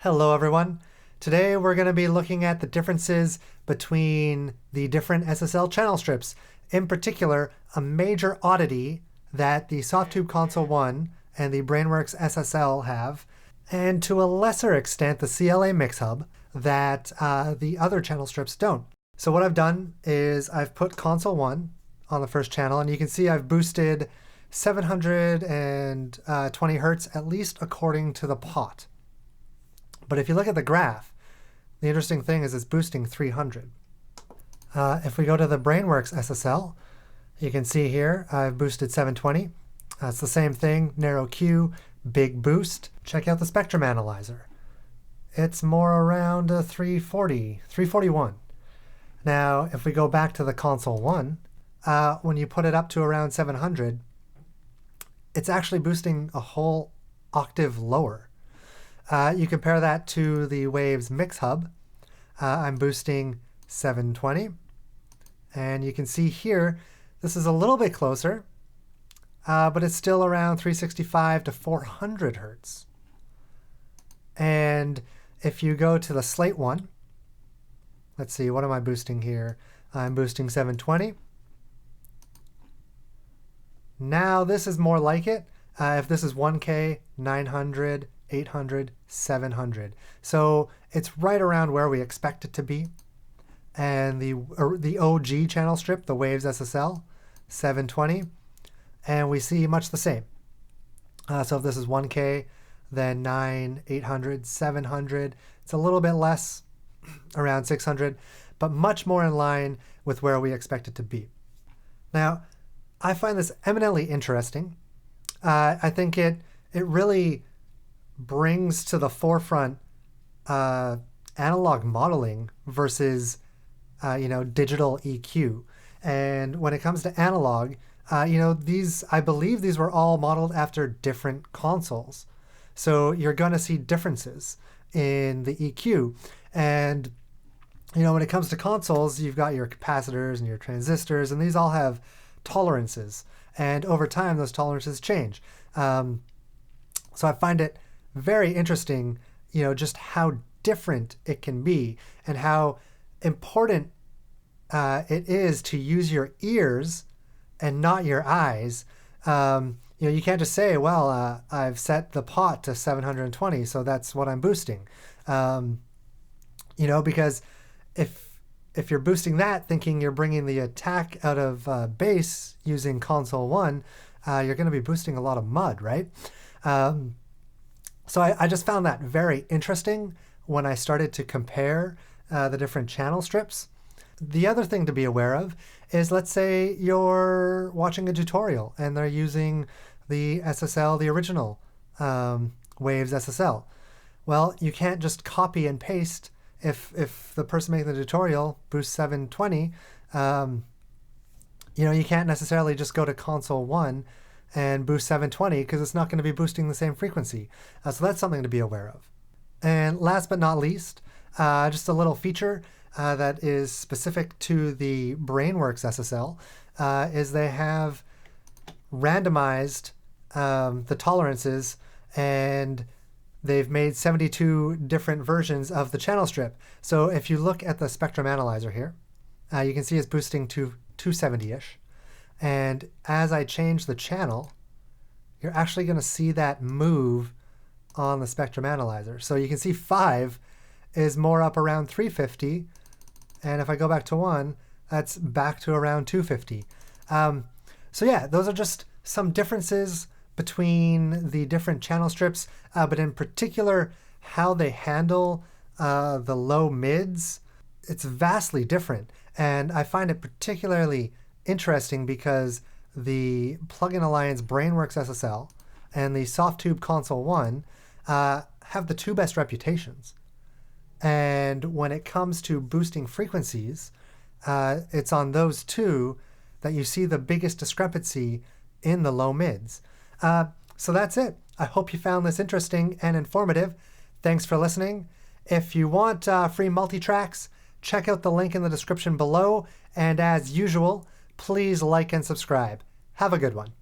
Hello everyone. Today we're going to be looking at the differences between the different SSL channel strips. In particular, a major oddity that the Softube Console 1 and the Brainworx SSL have, and to a lesser extent the CLA Mix Hub that the other channel strips don't. So what I've done is I've put Console 1 on the first channel, and you can see I've boosted 720 hertz, at least according to the pot. But if you look at the graph, the interesting thing is it's boosting 300. If we go to the Brainworx SSL, you can see here I've boosted 720. It's the same thing, narrow Q, big boost. Check out the spectrum analyzer. It's more around 340, 341. Now, if we go back to the Console 1, when you put it up to around 700, it's actually boosting a whole octave lower. You compare that to the Waves Mix Hub. I'm boosting 720. And you can see here, this is a little bit closer, but it's still around 365 to 400 hertz. And if you go to the Slate one, let's see, what am I boosting here? I'm boosting 720. Now this is more like it. If this is 1K, 900, 800, 700. So it's right around where we expect it to be. And the OG channel strip, the Waves SSL, 720. And we see much the same. So if this is 1K, then 9, 800, 700. It's a little bit less, around 600, but much more in line with where we expect it to be. Now, I find this eminently interesting. I think it really brings to the forefront analog modeling versus digital EQ. And when it comes to analog, I believe these were all modeled after different consoles. So you're going to see differences in the EQ. And when it comes to consoles, you've got your capacitors and your transistors, and these all have tolerances. And over time, those tolerances change. So I find it very interesting, just how different it can be and how important it is to use your ears and not your eyes. You can't just say, well, I've set the pot to 720, so that's what I'm boosting. Because if you're boosting that thinking you're bringing the attack out of base using Console 1, you're going to be boosting a lot of mud, right? So I just found that very interesting when I started to compare the different channel strips. The other thing to be aware of is, let's say you're watching a tutorial and they're using the SSL, the original Waves SSL. Well, you can't just copy and paste. If the person making the tutorial boosts 720, you can't necessarily just go to Console 1 and boost 720 because it's not going to be boosting the same frequency. So that's something to be aware of. And last but not least, just a little feature that is specific to the Brainworx SSL is they have randomized the tolerances, and they've made 72 different versions of the channel strip. So if you look at the spectrum analyzer here, you can see it's boosting to 270-ish. And as I change the channel, you're actually going to see that move on the spectrum analyzer. So you can see 5 is more up around 350. And if I go back to 1, that's back to around 250. So yeah, those are just some differences between the different channel strips, but in particular, how they handle the low mids. It's vastly different. And I find it particularly interesting because the Plugin Alliance Brainworx SSL and the Softube Console 1 have the two best reputations. And when it comes to boosting frequencies, it's on those two that you see the biggest discrepancy in the low mids. So that's it. I hope you found this interesting and informative. Thanks for listening. If you want free multi-tracks, check out the link in the description below. And as usual, please like and subscribe. Have a good one.